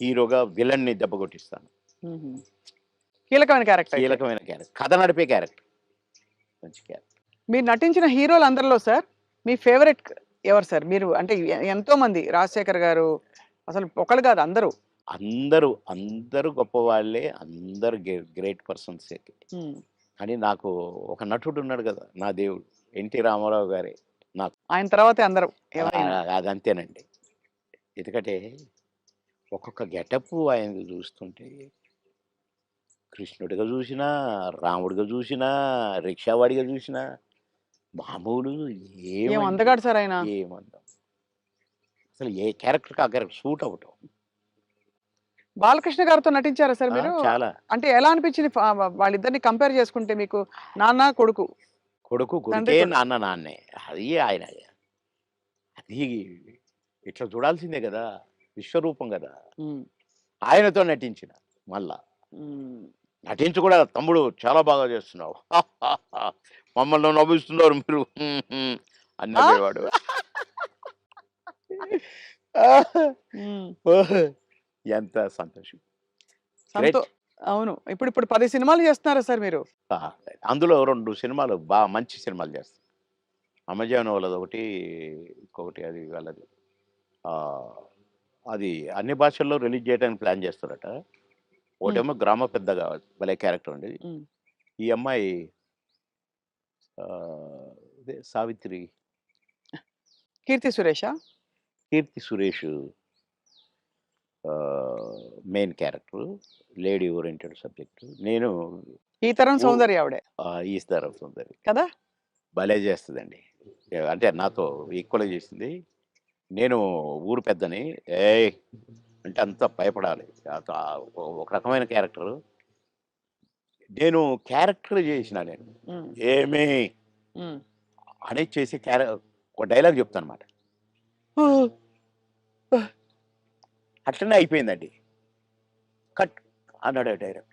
హీరోగా విలన్ని దెబ్బ కొట్టిస్తాను. హుహు. కీలకమైన క్యారెక్టర్ అయితే. కీలకమైన క్యారెక్టర్, కథ నడిపే క్యారెక్టర్, మంచి క్యారెక్టర్. మీరు నటించిన హీరోలందరిలో సార్ మీ ఫేవరెట్ ఎవరు సార్? మీరు అంటే ఎంతో మంది 'రాజశేఖర్' గారు అసలు ఒకళ్ళు కాదు అందరూ. అందరూ అందరూ గొప్పవాళ్ళే, అందరూ గ్రేట్ పర్సన్సే. హ్మ్. కానీ నాకు ఒక నటుడు ఉన్నాడు కదా, నా దేవుడు, ఎన్టీ రామారావు గారే నాకు. ఆయన తర్వాతే అందరూ ఎవరైనా. అదంతేనండి. ఎందుకంటే ఒక్కొక్క గెటప్ ఆయన చూస్తుంటే, కృష్ణుడిగా చూసినా, రాముడిగా చూసినా, రిక్షావాడిగా చూసినా, మామూలు ఏం ఏమండి, అందగాడు సార్ ఆయన. ఏమందాం. అసలు ఏ క్యారెక్టర్‌కి ఆ క్యారెక్టర్ సూట్ అవ్వటం. బాలకృష్ణ గారితో నటించారా సార్ ఆ! మీరు? చాలా. అంటే ఎలా అనిపించింది వాళ్ళిద్దరిని కంపేర్ చేసుకుంటే మీకు? నాన్న, కొడుకు. కొడుకు తండ్రి కొడుకే, కొడుకు. నాన్న నాన్నే. అది ఆయన. అది ఇట్లా చూడాల్సిందే గదా! విశ్వరూపం గదా! హ్మ్. ఆయనతో నటించిన మళ్ళా. హ్మ్. నటించి కూడా, "తమ్ముడు చాలా బాగా చేస్తున్నావు. మమ్మల్ని నవ్విస్తున్నారు మీరు" అని ఆ! నవ్వేవాడు. హ్మ్. ఓహ్! ఎంత సంతోషం. సంతో గ్రేట్. అవును. ఇప్పుడు 10 సినిమాలు చేస్తున్నారా సార్ మీరు? ఆ! అందులో 2 సినిమాలు మంచి సినిమాలు చేస్తా. అమెజాన్ వాళ్ళదొకటి, ఇంకొకటి అది వాళ్ళది. ఆహ్, అది అన్ని భాషల్లో రిలీజ్ చేయడానికి ప్లాన్ చేస్తారట. హ్మ్. ఒకటేమో గ్రామ పెద్దగా భలే క్యారెక్టర్ ఉండేది. హ్మ్. ఈ అమ్మాయి ఇదే సావిత్రి, 'కీర్తి సురేషా'? Keerthy Suresh main character. Lady oriented subject. నేను ఈ తరం ఊ సౌందర్య ఆవిడే. ఈస్టర్ సుందరి. కదా! భలే చేస్తదండి. అంటే నాతో ఈక్వల్‌గా చేసింది. నేను ఊరు పెద్దని, "ఏయ్!" అంటే అంతా భయపడాలి. ఒక రకమైన క్యారెక్టరు. నేను క్యారెక్టర్ చేసిన నేను. హ్మ్. "ఏమి" హ్మ్. అనేది చేసి ఒక డైలాగ్ చెప్తానన్నమాట. అట్లనే అయిపోయిందండి. కట్ అన్నాడు డైరెక్టర్.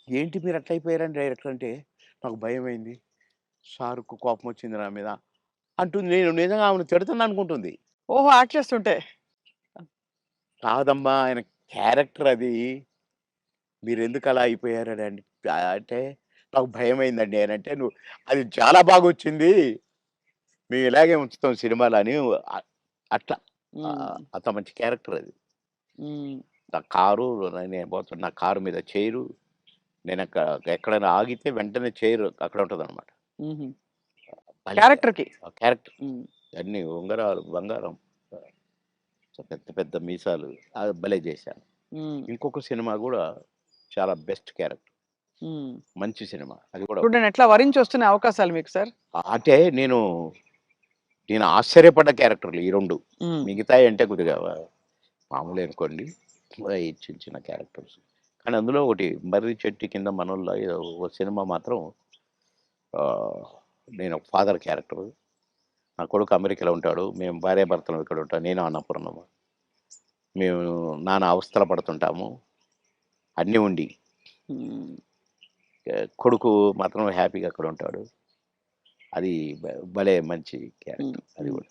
"ఏంటి మీరు అట్లా అయిపోయారని డైరెక్టర్" అంటే, నాకు భయమైంది. సార్‌కు కోపమొచ్చింది నా మీద అంటుంది. నేను నిజంగా ఆమెను తిడతాననుకుంటుంది. ఓహో! యాక్ట్ చేస్తుంటే. కాదమ్మా, ఆయన క్యారెక్టర్ అది. మీరెందుకలా అయిపోయారని అంటే, నాకు భయమైందండి అనంటే, "నువ్వు అది చాలా బాగొచ్చింది. మేము ఇలాగే ఉంచుతాం సినిమాలో" అని అట్లా. హ్మ్. అంత మంచి క్యారెక్టర్ అది. హ్మ్. నా కారు, నేను పోతున్న నా కారు మీద చైరు. ఎక్కడైనా ఆగితే వెంటనే చైర్ అక్కడ ఉంటదనమాట. హుహు. భలే క్యారెక్టర్‌కి. ఆ క్యారెక్టర్. హ్మ్. అన్నీ ఉంగరాలు, బంగారం, పెద్ద పెద్ద మీసాలు, అది భలే చేశాను. హ్మ్. ఇంకొక సినిమా గూడా చాలా బెస్ట్ క్యారెక్టర్. హ్మ్. మంచి సినిమా. అది కూడా ఇప్పుడు నేను ఎట్లా వరించొస్తున్న అవకాశాలు మీకు సార్? అంటే నేను ఆశ్చర్యపడ్డ క్యారెక్టర్‌లు ఈ 2. హ్మ్. మిగతాయి అంటే కొద్దిగా మామూలే అనుకోండి. ఈ చిన్న చిన్న క్యారెక్టర్స్. కానీ అందులో ఒకటి 'మర్రి చెట్టు కింద మనోళ్ళ' ఏదో ఒక సినిమా మాత్రం ఆహ్, నేను ఒక ఫాదర్ క్యారెక్టరు. నా కొడుకు అమెరికాలో ఉంటాడు. మేము భార్యాభర్తలం ఇక్కడ ఉంటాం. నేను అన్నపూర్ణమ్మ. మేము నానా అవస్థలు పడుతుంటాము. అన్నీ ఉండి. హ్మ్. కొడుకు మాత్రం హ్యాపీగా అక్కడ ఉంటాడు. అది భలే మంచి హ్మ్. క్యారెక్టర్ అది హ్మ్. కూడా.